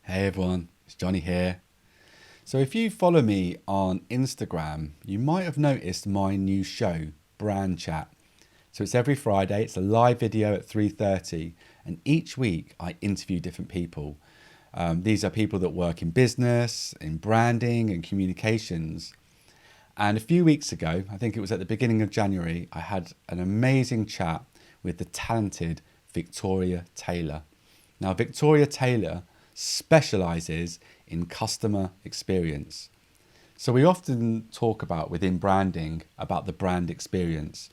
Hey everyone, it's Johnny here. So if you follow me on Instagram, you might have noticed my new show, Brand Chat. So it's every Friday, it's a live video at 3:30, and each week I interview different people. These are people that work in business, in branding and communications. And a few weeks ago, I think it was at the beginning of January, I had an amazing chat with the talented Victoria Taylor. Now, Victoria Taylor specializes in customer experience. So we often talk about within branding about the brand experience.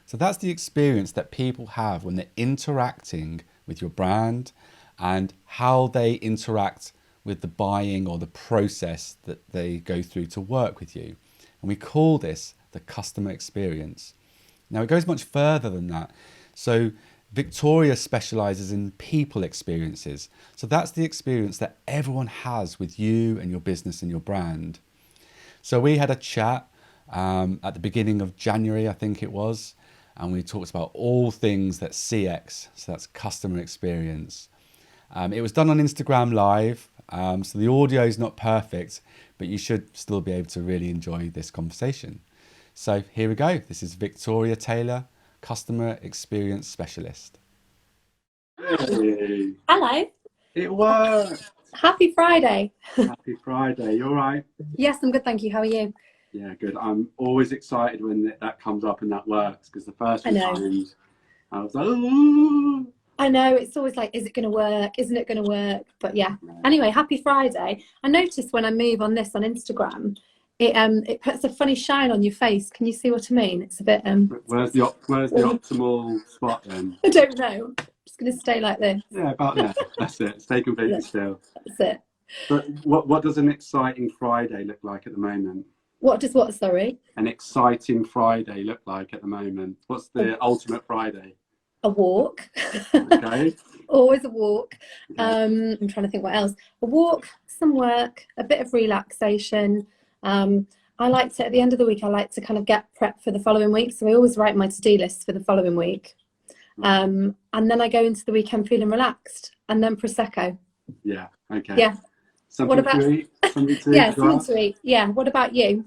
So that's the experience that people have when they're interacting with your brand and how they interact with the buying or the process that they go through to work with you. And we call this the customer experience. Now it goes much further than that. So Victoria specializes in people experiences. So that's the experience that everyone has with you and your business and your brand. So we had a chat at the beginning of January, I think it was, and we talked about all things that CX, so that's customer experience. It was done on Instagram Live, so the audio is not perfect, but you should still be able to really enjoy this conversation. So here we go. This is Victoria Taylor, Customer Experience Specialist. Hey, Hello. it worked. Happy Friday. Happy Friday. You all right? Yes, I'm good, thank you. How are you? Yeah, good. I'm always excited when that comes up and that works because the first I few know. times I was like, oh. I know, it's always like, is it going to work? Isn't it going to work? But yeah. Anyway, happy Friday. I noticed when I move on this on Instagram, it puts a funny shine on your face. Can you see what I mean? It's a bit Where's the optimal spot then? I don't know. I'm just going to stay like this. Yeah, about there. That's it. Stay completely still. That's it. But what does an exciting Friday look like at the moment? What does what, sorry? An exciting Friday look like at the moment? What's the ultimate Friday? A walk. Okay. Always a walk. Okay. I'm trying to think what else. A walk, some work, a bit of relaxation. I like to, at the end of the week, I like to kind of get prep for the following week. So I always write my to-do list for the following week. And then I go into the weekend feeling relaxed, and then Prosecco. Yeah. Okay. Yeah. Something to eat? Something to Yeah, eat? something to eat. Yeah. What about you?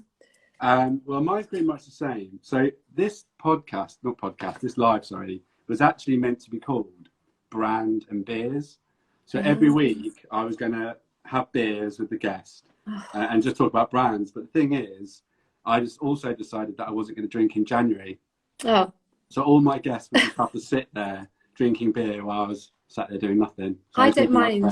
Well, mine's pretty much the same. So this this live, was actually meant to be called Brand and Beers. So every week I was going to have beers with the guest and just talk about brands. But the thing is, I just also decided that I wasn't going to drink in January. Oh. So all my guests would just have to sit there drinking beer while I was sat there doing nothing. So I don't mind.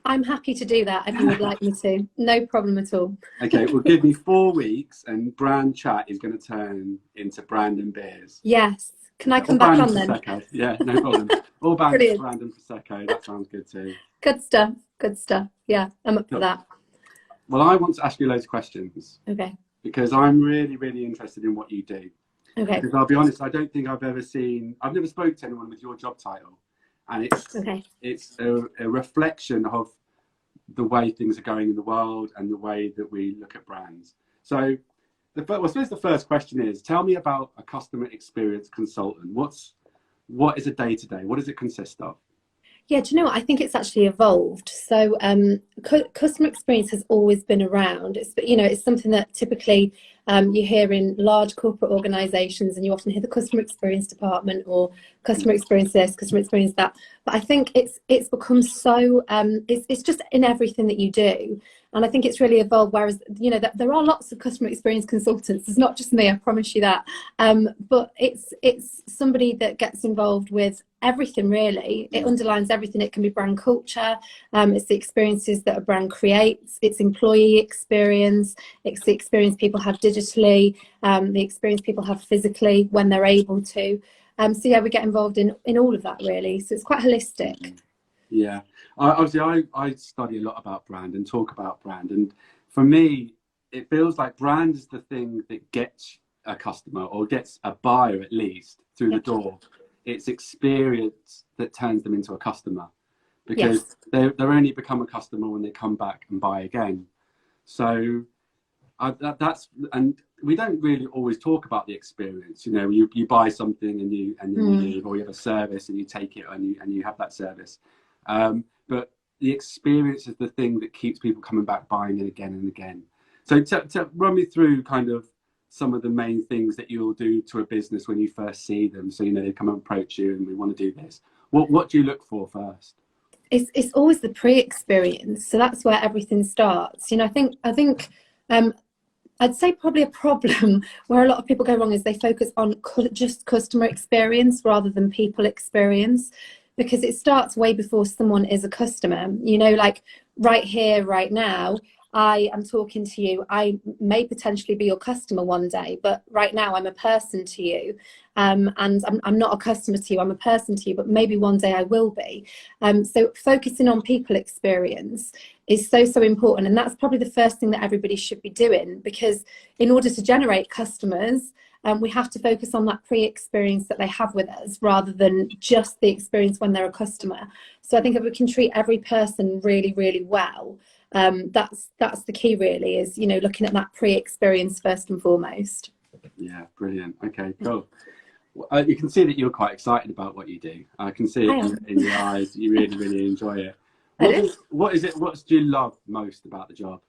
I'm happy to do that if you would like me to. No problem at all. Okay, well, give me 4 weeks and Brand Chat is going to turn into Brand and Beers. Yes. Can I come back on then? Prosecco. Yeah, no problem. All about Brand and Prosecco. That sounds good too. Good stuff. Good stuff. Yeah, I'm up for that. Well, I want to ask you loads of questions. Okay. Because I'm really, really interested in what you do. Okay. Because I'll be honest, I don't think I've never spoke to anyone with your job title. And it's a reflection of the way things are going in the world and the way that we look at brands. So I suppose the first question is, tell me about a customer experience consultant. What is a day-to-day? What does it consist of? Yeah, do you know what? I think it's actually evolved. So customer experience has always been around. It's something that typically you hear in large corporate organizations, and you often hear the customer experience department or customer experience this, customer experience that. But I think it's become so, it's just in everything that you do. And I think it's really evolved, whereas, there are lots of customer experience consultants. It's not just me, I promise you that. But it's somebody that gets involved with everything, really. It underlines everything. It can be brand culture. It's the experiences that a brand creates. It's employee experience. It's the experience people have digitally, the experience people have physically when they're able to. So yeah, we get involved in all of that, really. So it's quite holistic. Yeah. Obviously, I study a lot about brand and talk about brand. And for me, it feels like brand is the thing that gets a customer or gets a buyer, at least, through the door. It's experience that turns them into a customer, because they only become a customer when they come back and buy again. So and we don't really always talk about the experience. You buy something and you leave, or you have a service and you take it and you have that service. But the experience is the thing that keeps people coming back, buying it again and again. So run me through kind of some of the main things that you'll do to a business when you first see them. So, you know, they come and approach you and we want to do this. What do you look for first? It's always the pre-experience. So that's where everything starts. You know, I think I'd say probably a problem where a lot of people go wrong is they focus on just customer experience rather than people experience, because it starts way before someone is a customer. You know, like right here, right now, I am talking to you. I may potentially be your customer one day, but right now I'm a person to you. And I'm not a customer to you, I'm a person to you, but maybe one day I will be. So focusing on people experience is so important. And that's probably the first thing that everybody should be doing, because in order to generate customers, we have to focus on that pre-experience that they have with us rather than just the experience when they're a customer. So I think if we can treat every person really, really well, that's the key really, is, you know, looking at that pre-experience first and foremost. Yeah, brilliant. Okay, cool. You can see that you're quite excited about what you do. I can see it in your eyes. You really, really enjoy it. What do you love most about the job?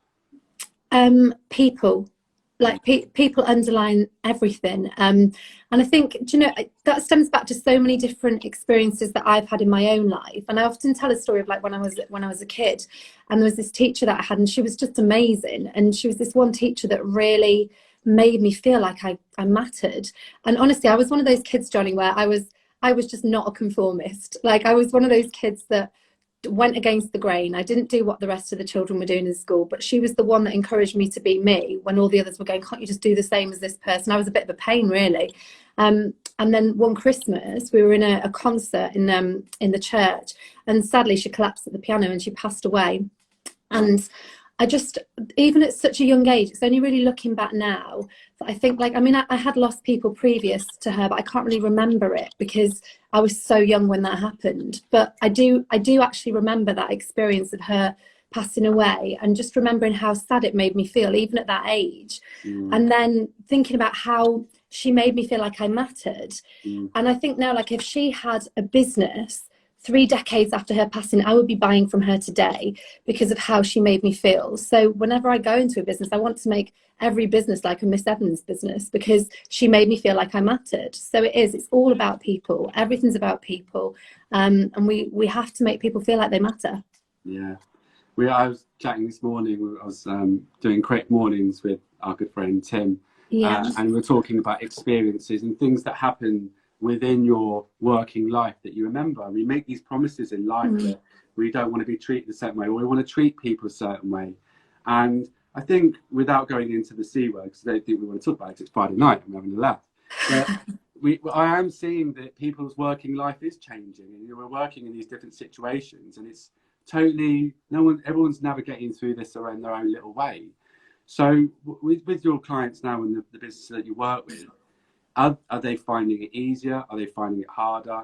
People. Like people underline everything, and I think, do you know, that stems back to so many different experiences that I've had in my own life. And I often tell a story of like when I was a kid, and there was this teacher that I had, and she was just amazing, and she was this one teacher that really made me feel like I mattered. And honestly, I was one of those kids, Johnny, where I was just not a conformist. Like I was one of those kids that went against the grain. I didn't do what the rest of the children were doing in school, but she was the one that encouraged me to be me when all the others were going, can't you just do the same as this person? I was a bit of a pain, really. And then one Christmas we were in a concert in the church, and sadly she collapsed at the piano and she passed away. And I just, even at such a young age, it's only really looking back now that I think, like, I mean, I had lost people previous to her, but I can't really remember it because I was so young when that happened. But I do actually remember that experience of her passing away, and just remembering how sad it made me feel, even at that age. And then thinking about how she made me feel like I mattered. And I think now, like, if she had a business 3 decades after her passing, I would be buying from her today because of how she made me feel. So whenever I go into a business, I want to make every business like a Miss Evans business, because she made me feel like I mattered. So it's all about people. Everything's about people. And we have to make people feel like they matter. Yeah. I was chatting this morning, I was doing Correct Mornings with our good friend Tim. And we were talking about experiences and things that happen within your working life that you remember. We make these promises in life that we don't want to be treated a certain way, or we want to treat people a certain way. And I think, without going into the C word, because I don't think we want to talk about it, it's Friday night, I'm having a laugh. But I am seeing that people's working life is changing, and we're working in these different situations, and it's totally, everyone's navigating through this in their own little way. So with your clients now and the business that you work with, are they finding it easier? Are they finding it harder?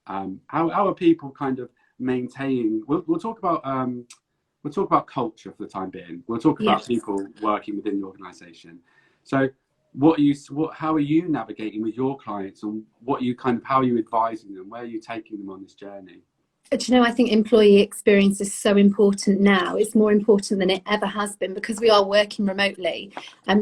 How are people kind of maintaining? We'll talk about culture for the time being. We'll talk about people working within the organisation. So, how are you navigating with your clients, and how are you advising them? Where are you taking them on this journey? Do you know, I think employee experience is so important now. It's more important than it ever has been, because we are working remotely.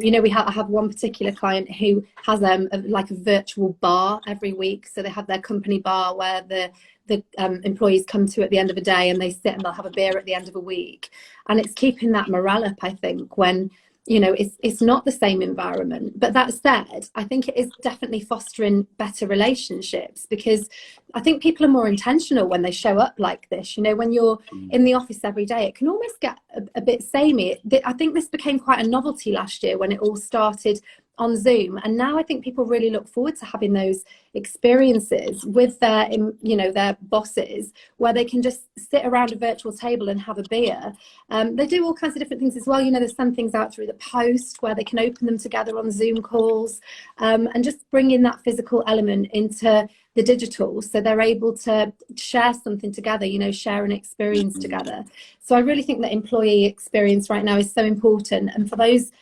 You know, I have one particular client who has a virtual bar every week. So they have their company bar where the employees come to at the end of a day, and they sit and they'll have a beer at the end of a week. And it's keeping that morale up, I think, when, you know, it's not the same environment. But that said, I think it is definitely fostering better relationships, because I think people are more intentional when they show up like this. You know, when you're in the office every day, it can almost get a bit samey. I think this became quite a novelty last year when it all started on Zoom, and now I think people really look forward to having those experiences with their bosses, where they can just sit around a virtual table and have a beer. They do all kinds of different things as well. You know, they send things out through the post where they can open them together on Zoom calls, and just bring in that physical element into the digital, so they're able to share something together, you know, share an experience together. So I really think that employee experience right now is so important, and for those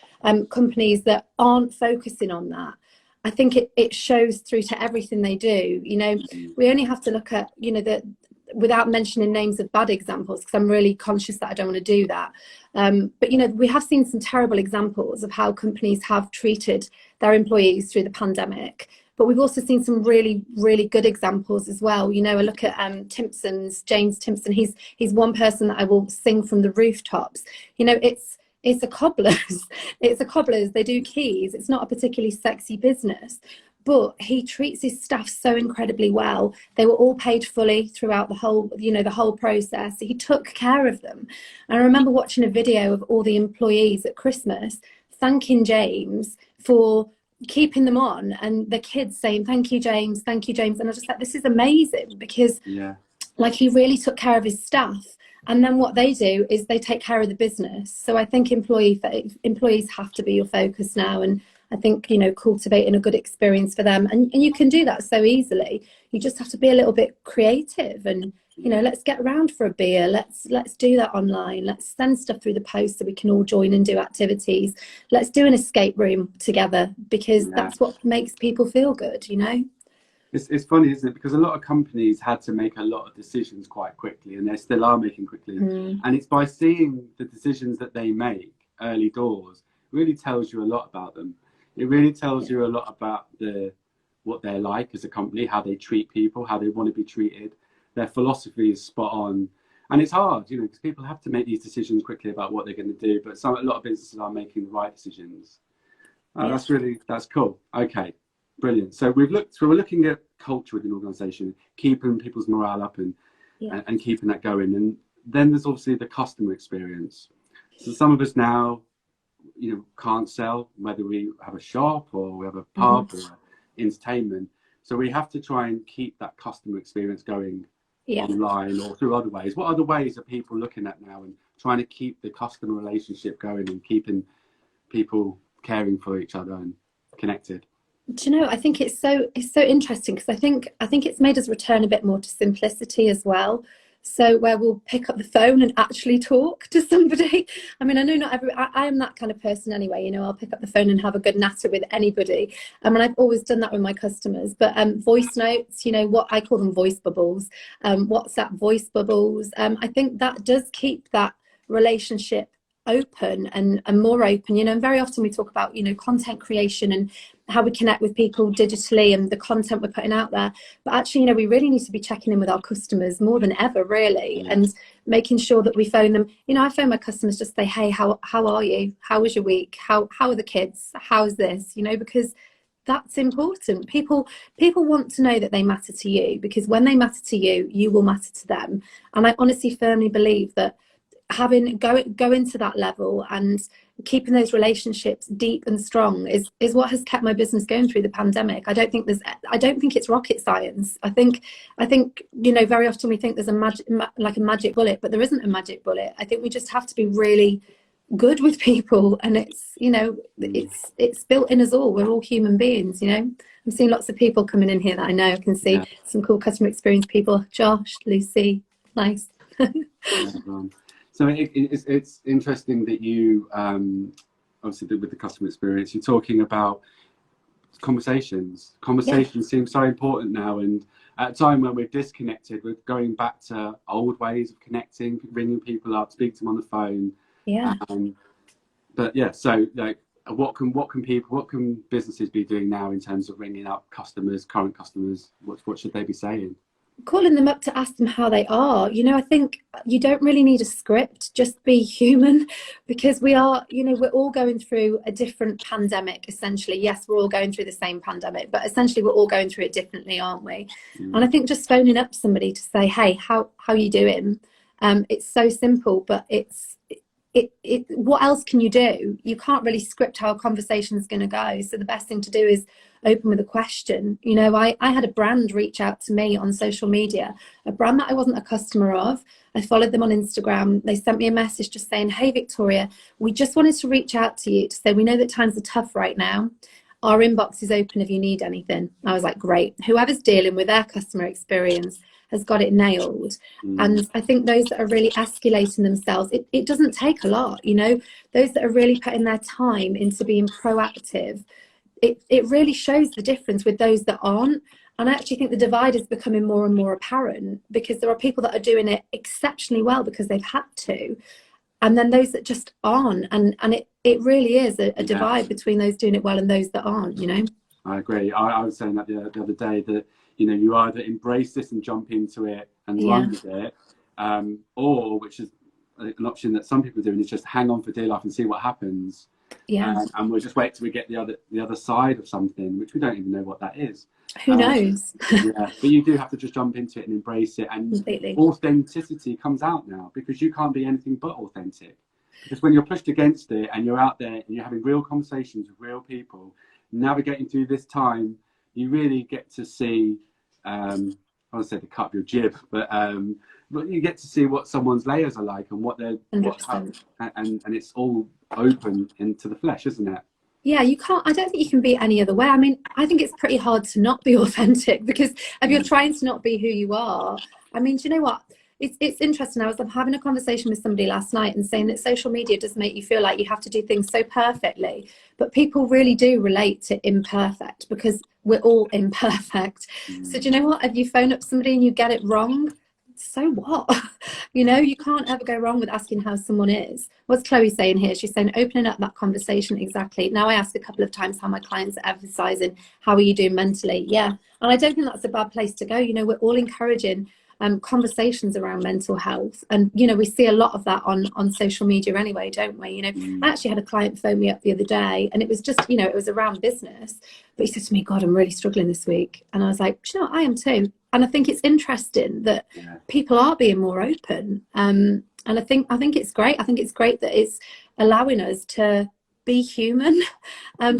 companies that aren't focusing on that, I think it shows through to everything they do. You know, we only have to look at, you know, without mentioning names of bad examples, because I'm really conscious that I don't want to do that. But, you know, we have seen some terrible examples of how companies have treated their employees through the pandemic. But we've also seen some really, really good examples as well. You know, I look at Timpson's, James Timpson. He's one person that I will sing from the rooftops. You know, it's a cobbler's. It's a cobbler's. They do keys. It's not a particularly sexy business, but he treats his staff so incredibly well. They were all paid fully throughout the whole, you know, the whole process. He took care of them. And I remember watching a video of all the employees at Christmas thanking James for keeping them on, and the kids saying, thank you, James, thank you, James. And I just thought, this is amazing, because like, he really took care of his staff. And then what they do is they take care of the business. So I think employees have to be your focus now. And I think, you know, cultivating a good experience for them. And you can do that so easily. You just have to be a little bit creative and, you know, let's get around for a beer. Let's do that online. Let's send stuff through the post so we can all join and do activities. Let's do an escape room together, because that's what makes people feel good, you know? It's funny, isn't it? Because a lot of companies had to make a lot of decisions quite quickly, and they still are making quickly. And it's by seeing the decisions that they make early doors, really tells you a lot about them. It really tells you a lot about what they're like as a company, how they treat people, how they want to be treated. Their philosophy is spot on. And it's hard, you know, because people have to make these decisions quickly about what they're going to do. But a lot of businesses are making the right decisions. That's cool. Okay, brilliant. So we're looking at culture within an organisation, keeping people's morale up and keeping that going. And then there's obviously the customer experience. So some of us now, you know, can't sell, whether we have a shop or we have a pub or entertainment. So we have to try and keep that customer experience going online or through other ways. What other ways are people looking at now and trying to keep the customer relationship going and keeping people caring for each other and connected? Do you know, I think it's so interesting, because I think it's made us return a bit more to simplicity as well. So where we'll pick up the phone and actually talk to somebody. I mean, I know I am that kind of person anyway, you know, I'll pick up the phone and have a good natter with anybody. And I've always done that with my customers. But voice notes, you know, what I call them voice bubbles, WhatsApp voice bubbles. I think that does keep that relationship open and more open, you know. And very often we talk about, you know, content creation and how we connect with people digitally and the content we're putting out there, but actually, you know, we really need to be checking in with our customers more than ever, really, and making sure that we phone them. You know, I phone my customers just to say, hey, how are you, how was your week, how are the kids, how's this, you know, because that's important. People want to know that they matter to you, because when they matter to you, you will matter to them. And I honestly firmly believe that going to that level and keeping those relationships deep and strong is what has kept my business going through the pandemic. I don't think it's rocket science. I think you know, very often we think there's a magic bullet, but there isn't a magic bullet. I think we just have to be really good with people, and it's, you know, it's built in us all. We're all human beings, you know. I'm seeing lots of people coming in here that I know. I can see some cool customer experience people. Josh, Lucy, nice. So it's interesting that you, obviously with the customer experience, you're talking about conversations. Conversations seem so important now, and at a time when we're disconnected, we're going back to old ways of connecting, ringing people up, speak to them on the phone. But yeah, so like, what can businesses be doing now in terms of ringing up customers, current customers? What should they be saying? Calling them up to ask them how they are. You know, I think you don't really need a script, just be human, because we are, you know, we're all going through a different pandemic, essentially. Yes, we're all going through the same pandemic, but essentially we're all going through it differently, aren't we? And I think just phoning up somebody to say, hey, how are you doing? It's so simple, but what else can you do? You can't really script how a conversation is going to go. So the best thing to do is open with a question. You know, I had a brand reach out to me on social media, a brand that I wasn't a customer of. I followed them on Instagram. They sent me a message just saying, hey, Victoria, we just wanted to reach out to you to say, we know that times are tough right now. Our inbox is open if you need anything. I was like, great. Whoever's dealing with their customer experience has got it nailed. And I think those that are really escalating themselves, it doesn't take a lot, you know. Those that are really putting their time into being proactive, it really shows the difference with those that aren't. And I actually think the divide is becoming more and more apparent, because there are people that are doing it exceptionally well because they've had to, and then those that just aren't. And it really is a divide between those doing it well and those that aren't, you know. I agree. I was saying that the other day, that, you know, you either embrace this and jump into it and run with it, or, which is an option that some people are doing, is just hang on for dear life and see what happens. And we'll just wait till we get the other side of something, which we don't even know what that is. Who knows? But you do have to just jump into it and embrace it. And completely. Authenticity comes out now, because you can't be anything but authentic. Because when you're pushed against it and you're out there and you're having real conversations with real people, navigating through this time, you really get to see, I want to say the cut of your jib, but you get to see what someone's layers are like, and what they're, and it's all open into the flesh, isn't it? Yeah, you can't, I don't think you can be any other way. I mean, I think it's pretty hard to not be authentic, because if you're trying to not be who you are, I mean, do you know what? It's interesting. I was having a conversation with somebody last night and saying that social media does make you feel like you have to do things so perfectly, but people really do relate to imperfect, because we're all imperfect. So do you know what? If you phone up somebody and you get it wrong, so what? You know, you can't ever go wrong with asking how someone is. What's Chloe saying here? She's saying opening up that conversation. Exactly. Now I ask a couple of times how my clients are emphasizing, how are you doing mentally? Yeah. And I don't think that's a bad place to go. You know, we're all encouraging conversations around mental health, and you know, we see a lot of that on social media anyway, don't we? You know, I actually had a client phone me up the other day, and it was just, you know, it was around business, but he said to me, God, I'm really struggling this week. And I was like, you know what, I am too. And I think it's interesting that people are being more open, and I think it's great. I think it's great that it's allowing us to be human,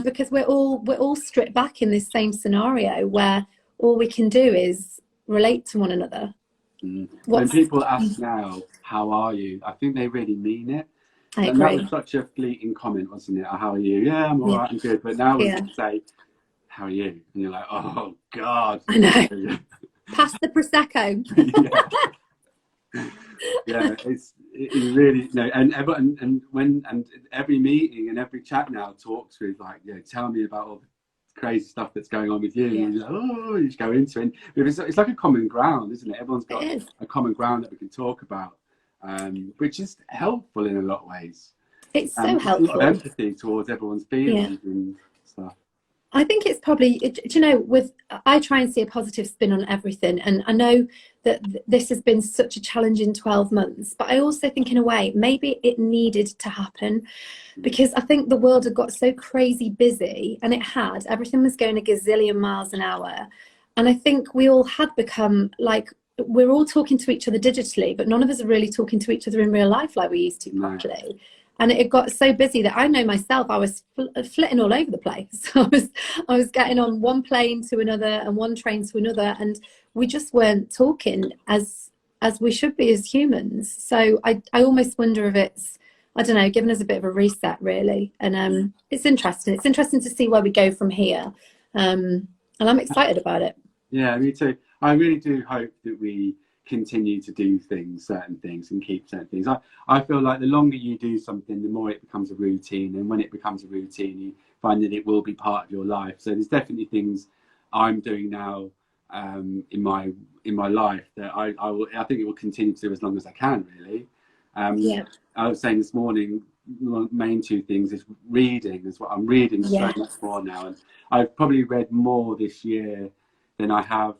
because we're all stripped back in this same scenario where all we can do is relate to one another. When people ask now, how are you? I think they really mean it. I and agree. that was such a fleeting comment, wasn't it? How are you? Yeah, I'm all right, I'm good. But now when you say, how are you? And you're like, oh God. I know. Pass the Prosecco. It really, you know, and every meeting and every chat now talks with, like, you know, tell me about all the crazy stuff that's going on with you. And you're like, oh, you just go into it. And it's like a common ground, isn't it? Everyone's got a common ground that we can talk about, which is helpful in a lot of ways. It's so helpful. A lot of empathy towards everyone's feelings and stuff. I think it's probably, you know, I try and see a positive spin on everything. And I know that this has been such a challenging 12 months, but I also think in a way, maybe it needed to happen, because I think the world had got so crazy busy, and it had, everything was going a gazillion miles an hour. And I think we all had become like, we're all talking to each other digitally, but none of us are really talking to each other in real life like we used to properly. And it got so busy that I know myself, I was flitting all over the place. I was getting on one plane to another and one train to another, and we just weren't talking as we should be as humans. So I almost wonder if it's, I don't know, giving us a bit of a reset, really. And it's interesting. It's interesting to see where we go from here. And I'm excited about it. Yeah, me too. I really do hope that we continue to do certain things and keep certain things. I feel like the longer you do something, the more it becomes a routine, and when it becomes a routine, you find that it will be part of your life. So there's definitely things I'm doing now in my life that I think it will continue to do as long as I can, really. I was saying this morning, the main two things is reading, is what I'm reading so much more now, and I've probably read more this year than I have.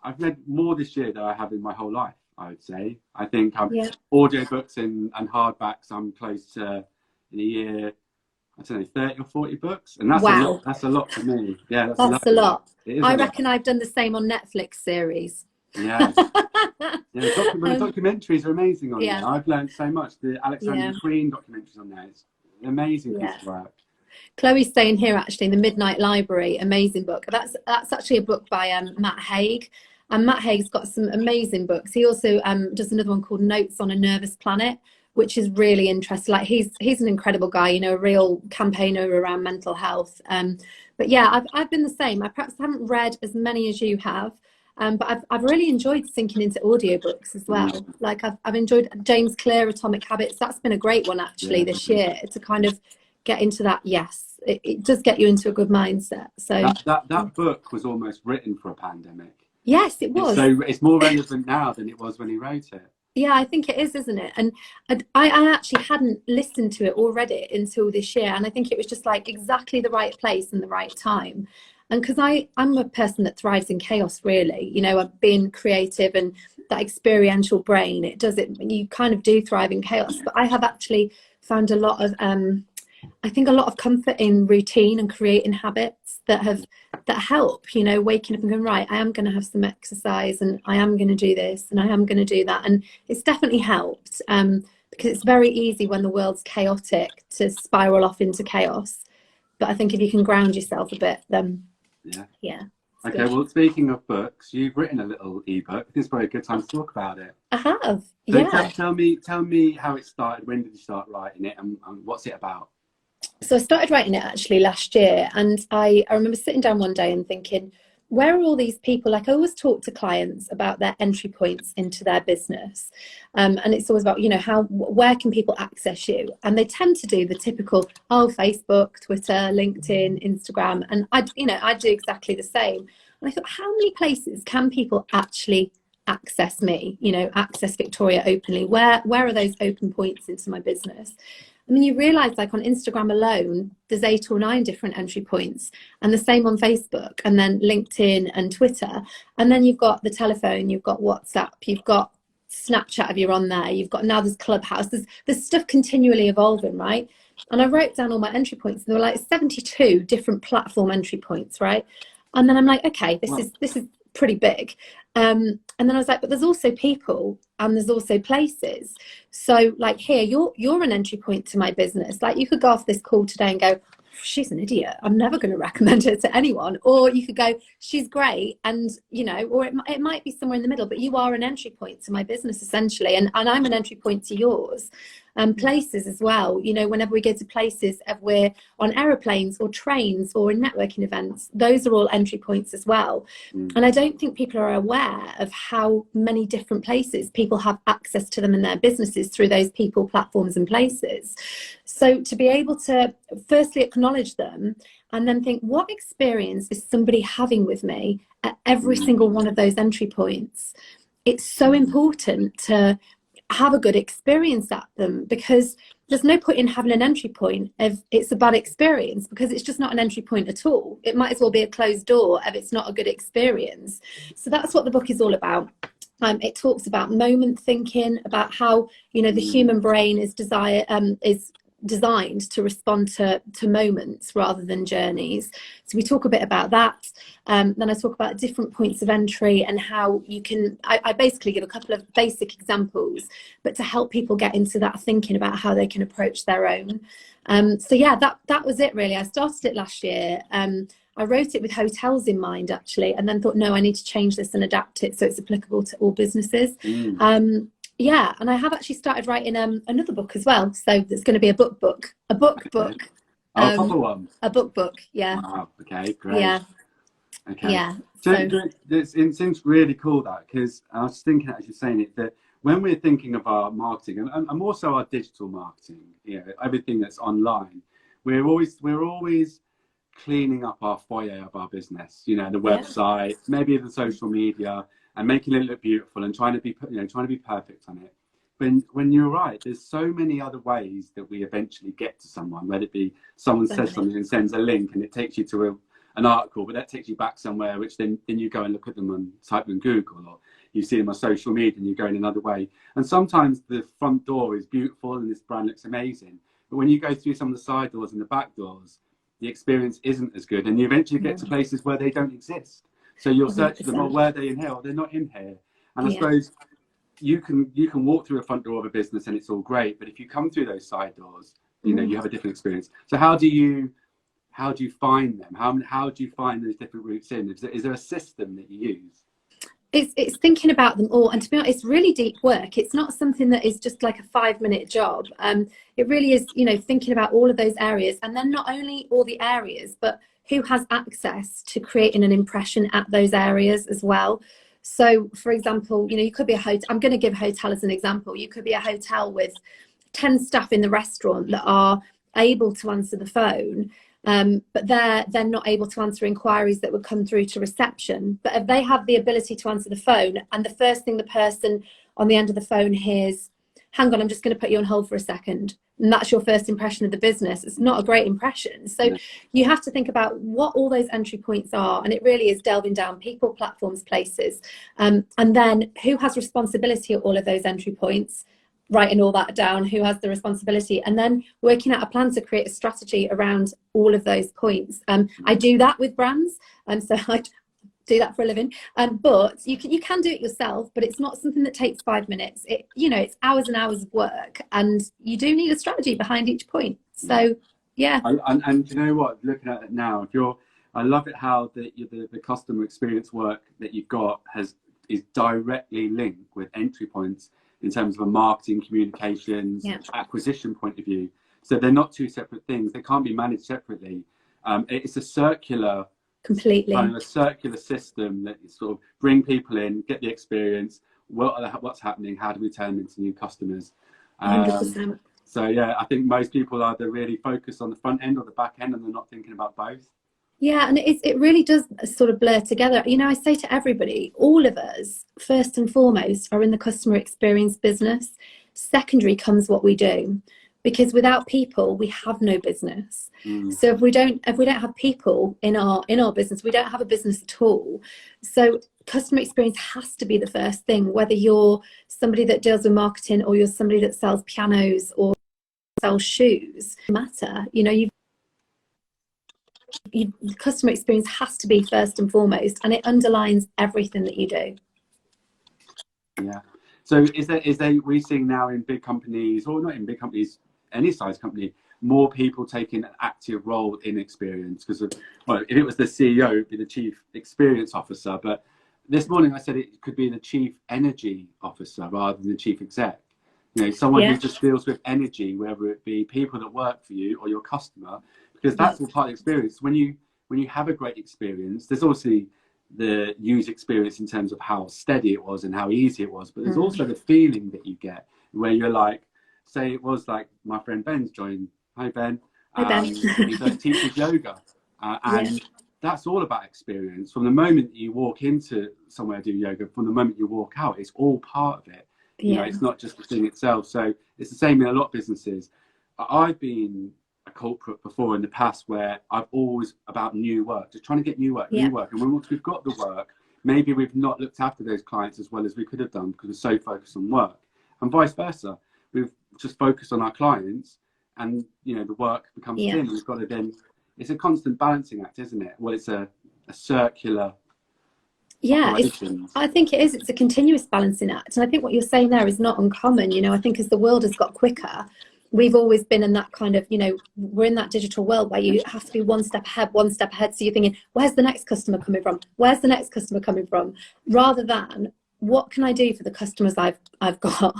I've read more this year than I have in my whole life, I would say. I think audiobooks and hardbacks, I'm close to, in a year, I don't know, 30 or 40 books. And that's that's a lot for me. Yeah, that's a lot. I reckon I've done the same on Netflix series. Yes. Documentaries are amazing on there. I've learned so much. The Alexander McQueen documentaries on there, it's an amazing piece of work. Chloe's saying here, actually, The Midnight Library, amazing book. That's actually a book by Matt Haig. And Matt Haig's got some amazing books. He also does another one called Notes on a Nervous Planet, which is really interesting. Like, he's an incredible guy, you know, a real campaigner around mental health. But yeah, I've been the same. I perhaps haven't read as many as you have, but I've really enjoyed sinking into audiobooks as well. Like, I've enjoyed James Clear, Atomic Habits. That's been a great one, actually, this year, to kind of get into that, yes, it does get you into a good mindset. So that book was almost written for a pandemic. Yes, it was. So it's more relevant now than it was when he wrote it. Yeah, I think it is, isn't it? And I actually hadn't listened to it or read it until this year, and I think it was just like exactly the right place and the right time. And because I'm a person that thrives in chaos, really, you know, being creative and that experiential brain, you kind of do thrive in chaos. But I have actually found a lot of I think a lot of comfort in routine and creating habits that help, you know, waking up and going, right, I am going to have some exercise, and I am going to do this, and I am going to do that. And it's definitely helped, because it's very easy when the world's chaotic to spiral off into chaos. But I think if you can ground yourself a bit, then yeah. Okay, good. Well, speaking of books, you've written a little ebook. This is probably a good time to talk about it. I have, so yeah. Tell me how it started. When did you start writing it, and what's it about? So I started writing it actually last year, and I remember sitting down one day and thinking, where are all these people? Like, I always talk to clients about their entry points into their business, and it's always about, you know, where can people access you? And they tend to do the typical, Facebook, Twitter, LinkedIn, Instagram, and I do exactly the same. And I thought, how many places can people actually access me? You know, access Victoria openly. Where are those open points into my business? I mean, you realise, like, on Instagram alone, there's 8 or 9 different entry points, and the same on Facebook, and then LinkedIn and Twitter. And then you've got the telephone, you've got WhatsApp, you've got Snapchat if you're on there, there's Clubhouse, there's stuff continually evolving, right? And I wrote down all my entry points, and there were like 72 different platform entry points, right? And then I'm like, okay, this is pretty big. And then I was like, but there's also people, and there's also places. So like, here, you're an entry point to my business. Like, you could go off this call today and go, she's an idiot, I'm never going to recommend her to anyone. Or you could go, she's great, and, you know, or it might be somewhere in the middle, but you are an entry point to my business, essentially, and I'm an entry point to yours. Places as well, you know, whenever we go to places, if we're on aeroplanes or trains or in networking events, those are all entry points as well. And I don't think people are aware of how many different places people have access to them in their businesses through those people, platforms and places. So to be able to firstly acknowledge them, and then think, what experience is somebody having with me at every single one of those entry points? It's so important to have a good experience at them, because there's no point in having an entry point if it's a bad experience, because it's just not an entry point at all. It might as well be a closed door if it's not a good experience. So that's what the book is all about. It talks about moment thinking, about how, you know, the human brain is designed to respond to moments rather than journeys. So we talk a bit about that. Then I talk about different points of entry and how you can, I basically give a couple of basic examples, but to help people get into that thinking about how they can approach their own. So yeah, that was it really. I started it last year. I wrote it with hotels in mind, actually, and then thought, no, I need to change this and adapt it so it's applicable to all businesses. Yeah, and I have actually started writing another book as well. So there's going to be a book. A book. Proper one. A book, yeah. Wow, okay, great. Yeah. Okay. Yeah. So it seems really cool, that, because I was thinking, as you're saying it, that when we're thinking of our marketing and also our digital marketing, you know, everything that's online, we're always cleaning up our foyer of our business, you know, the website, maybe the social media, and making it look beautiful and trying to be perfect on it. When you're right, there's so many other ways that we eventually get to someone, whether it be someone says something and sends a link and it takes you to an article, but that takes you back somewhere, which then you go and look at them and type them in Google, or you see them on social media and you go in another way. And sometimes the front door is beautiful and this brand looks amazing, but when you go through some of the side doors and the back doors, the experience isn't as good, and you eventually get to places where they don't exist. So you'll search them, or where are they in here? Or they're not in here. And I suppose you can walk through a front door of a business and it's all great, but if you come through those side doors, you know, you have a different experience. So how do you find them? How do you find those different routes in? Is there a system that you use? It's thinking about them all, and to be honest, it's really deep work. It's not something that is just like a 5-minute job. It really is, you know, thinking about all of those areas, and then not only all the areas, but who has access to creating an impression at those areas as well. So, for example, you know, you could be a hotel. I'm going to give a hotel as an example. You could be a hotel with 10 staff in the restaurant that are able to answer the phone, but they're not able to answer inquiries that would come through to reception. But if they have the ability to answer the phone, and the first thing the person on the end of the phone hears, hang on, I'm just going to put you on hold for a second, and that's your first impression of the business, it's not a great impression. So you have to think about what all those entry points are, and it really is delving down people, platforms, places, and then who has responsibility at all of those entry points, writing all that down, who has the responsibility, and then working out a plan to create a strategy around all of those points. I do that with brands, and so I do that for a living, but you can do it yourself, but it's not something that takes 5 minutes. It's hours and hours of work, and you do need a strategy behind each point. So yeah. And you know what, looking at it now, I love it how the customer experience work that you've got is directly linked with entry points in terms of a marketing, communications, acquisition point of view. So they're not two separate things. They can't be managed separately. It's a circular, completely kind of a circular system that you sort of bring people in, get the experience. What's happening? How do we turn them into new customers? 100%. So yeah, I think most people either really focus on the front end or the back end, and they're not thinking about both. Yeah, and it really does sort of blur together. I say to everybody, all of us, first and foremost, are in the customer experience business. Secondary comes what we do, because without people, we have no business. So if we don't have people in our business, we don't have a business at all. So customer experience has to be the first thing, whether you're somebody that deals with marketing or you're somebody that sells pianos or sells shoes. Matter, customer experience has to be first and foremost, and it underlines everything that you do. Yeah. So we're seeing now in big companies, or not in big companies, any size company, more people taking an active role in experience? Because if it was the CEO, it'd be the chief experience officer. But this morning I said it could be the chief energy officer rather than the chief exec. Someone who just deals with energy, whether it be people that work for you or your customer, because that's all part of the experience. When you have a great experience, there's obviously the user experience in terms of how steady it was and how easy it was, but there's also the feeling that you get where you're like, say it was like my friend Ben's joined. Hi Ben. Hi Ben. He teaches yoga, and that's all about experience. From the moment you walk into somewhere to do yoga, from the moment you walk out, it's all part of it. It's not just the thing itself. So it's the same in a lot of businesses. I've been a corporate before in the past where I've always about new work, just trying to get new work. And once we've got the work, maybe we've not looked after those clients as well as we could have done because we're so focused on work, and vice versa. We've just focused on our clients, and the work becomes thin. We've got to then, it's a constant balancing act, isn't it? Well, it's a circular. I think it is. It's a continuous balancing act, and I think what you're saying there is not uncommon. I think as the world has got quicker, we've always been in that kind of, we're in that digital world where you have to be one step ahead. So you're thinking, where's the next customer coming from? Where's the next customer coming from? Rather than, what can I do for the customers I've got?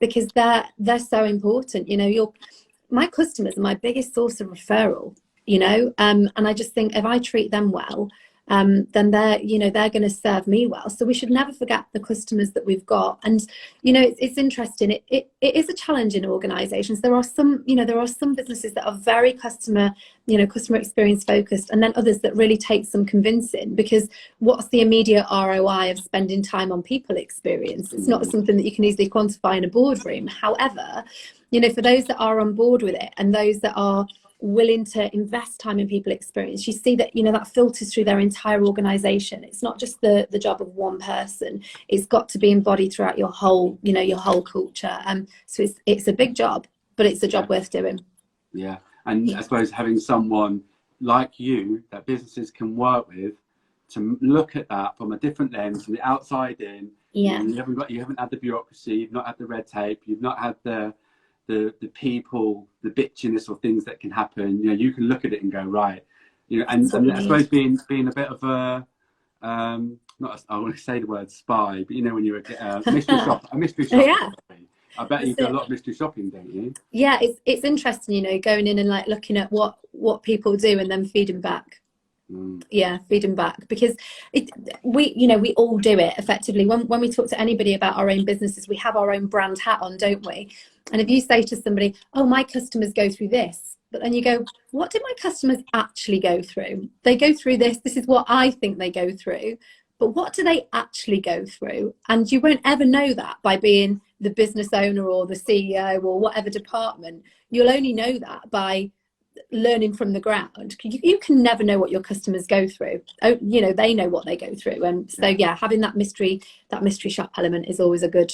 Because they're so important. My customers are my biggest source of referral. And I just think if I treat them well, then they're going to serve me well. So we should never forget the customers that we've got. And it's interesting. It is a challenge in organisations. There are some businesses that are very customer experience focused, and then others that really take some convincing, because what's the immediate ROI of spending time on people experience? It's not something that you can easily quantify in a boardroom. However, for those that are on board with it and those that are willing to invest time in people experience, you see that that filters through their entire organization. It's not just the job of one person. It's got to be embodied throughout your whole culture. So it's a big job, but it's a job worth doing. And I suppose having someone like you that businesses can work with to look at that from a different lens, from the outside in. You haven't had the bureaucracy, you've not had the red tape, you've not had the people, the bitchiness or things that can happen. You can look at it and go, right, and I suppose being a bit of a I want to say the word spy, but when you're a mystery shopper. I bet you do a lot of mystery shopping, don't you? It's interesting, going in and like looking at what people do and then feeding back. Yeah, feeding back, because we all do it effectively. When we talk to anybody about our own businesses, we have our own brand hat on, don't we? And if you say to somebody, oh, my customers go through this, but then you go, what do my customers actually go through? They go through this is what I think they go through, but what do they actually go through? And you won't ever know that by being the business owner or the CEO or whatever department. You'll only know that by learning from the ground. You can never know what your customers go through. They know what they go through, and so having that mystery shop element is always a good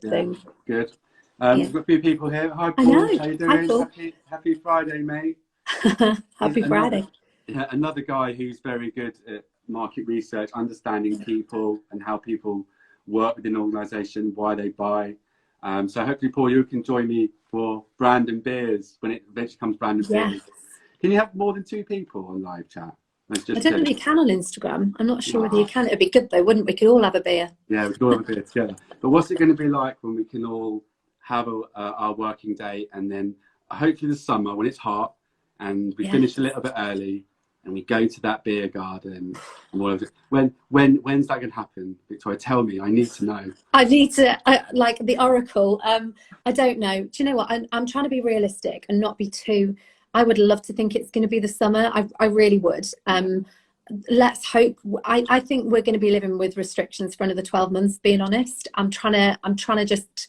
thing. Good. We've got a few people here. Hi, Paul. How you doing? Hi, Paul. Happy Friday, mate. Happy Friday. Another guy who's very good at market research, understanding people and how people work within an organisation, why they buy. So hopefully, Paul, you can join me for Brand and Beers when it eventually comes Brand and Beers. Can you have more than 2 people on live chat? I don't know if you can on Instagram. I'm not sure whether you can. It'd be good though, wouldn't we? We could all have a beer. Yeah, we could all have a beer together. But what's it going to be like when we can all have our working day, and then hopefully the summer when it's hot and we finish a little bit early and we go to that beer garden and all of it. When's that going to happen, Victoria? Tell me. I need to know. I need to, like the oracle. I don't know. Do you know what? I'm trying to be realistic and not be too. I would love to think it's going to be the summer. I really would. Let's hope. I think we're going to be living with restrictions for another 12 months. Being honest, I'm trying to just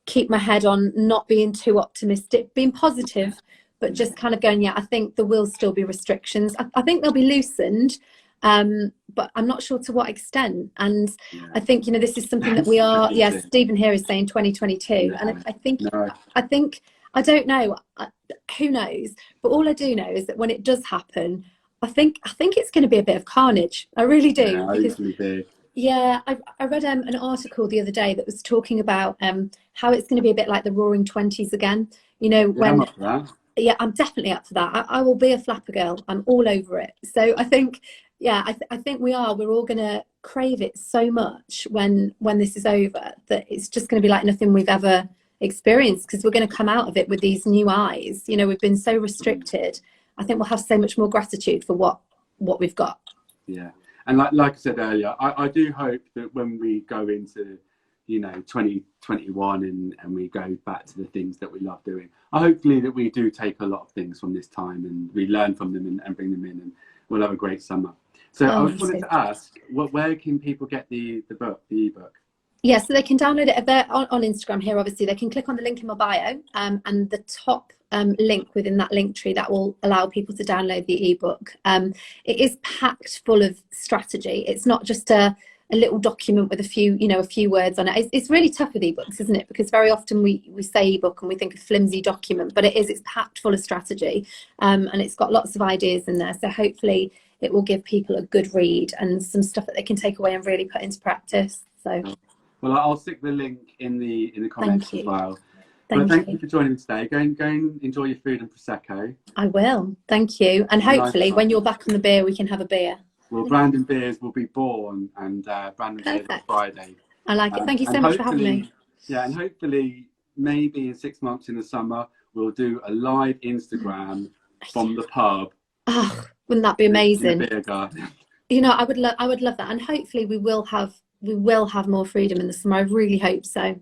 keep my head on, not being too optimistic, being positive, but just kind of going, I think there will still be restrictions. I think they'll be loosened, but I'm not sure to what extent. And I think, this is something that we are, Stephen here is saying 2022. And I think, I don't know, who knows? But all I do know is that when it does happen, I think it's going to be a bit of carnage. I really do. I read an article the other day that was talking about how it's going to be a bit like the Roaring Twenties again. I'm up for that. Yeah, I'm definitely up for that. I will be a flapper girl. I'm all over it. So I think, I think we're all going to crave it so much when this is over, that it's just going to be like nothing we've ever experienced, because we're going to come out of it with these new eyes. We've been so restricted. I think we'll have so much more gratitude for what we've got. Yeah. And like I said earlier, I do hope that when we go into 2021 and we go back to the things that we love doing, hopefully that we do take a lot of things from this time and we learn from them and bring them in, and we'll have a great summer. So I just wanted to ask, where can people get the book, the ebook? Yeah, so they can download it. They're on Instagram here, obviously. They can click on the link in my bio, and the top link within that link tree that will allow people to download the ebook. It is packed full of strategy. It's not just a little document with a few words on it. It's really tough with ebooks, isn't it? Because very often we say ebook and we think of flimsy document, but it's packed full of strategy, and it's got lots of ideas in there. So hopefully it will give people a good read and some stuff that they can take away and really put into practice. So. Well, I'll stick the link in the comments as well. Thank you for joining me today. Go and enjoy your food and prosecco. I will. Thank you. And hopefully, when you're back on the beer, we can have a beer. Well, Brand and Beers will be born, and Brand and Beers on Friday. I like it. Thank you so much for having me. Yeah, and hopefully, maybe in 6 months in the summer, we'll do a live Instagram from the pub. Oh, wouldn't that be amazing? In the beer garden. I would love that, and hopefully, we will have more freedom in the summer. I really hope so.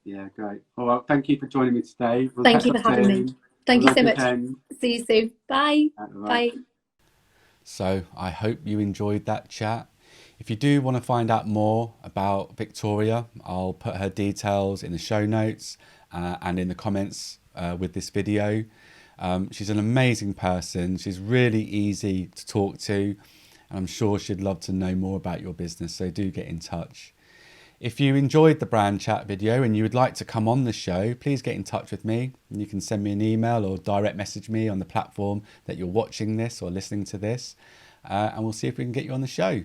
Yeah, great. Well, thank you for joining me today. Thank you for having me. Thank you so much. See you soon. Bye. Bye. So I hope you enjoyed that chat. If you do want to find out more about Victoria, I'll put her details in the show notes and in the comments with this video. She's an amazing person. She's really easy to talk to, and I'm sure she'd love to know more about your business, so do get in touch. If you enjoyed the brand chat video and you would like to come on the show, please get in touch with me. You can send me an email or direct message me on the platform that you're watching this or listening to this, and we'll see if we can get you on the show.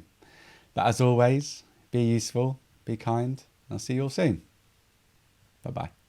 But as always, be useful, be kind, and I'll see you all soon. Bye-bye.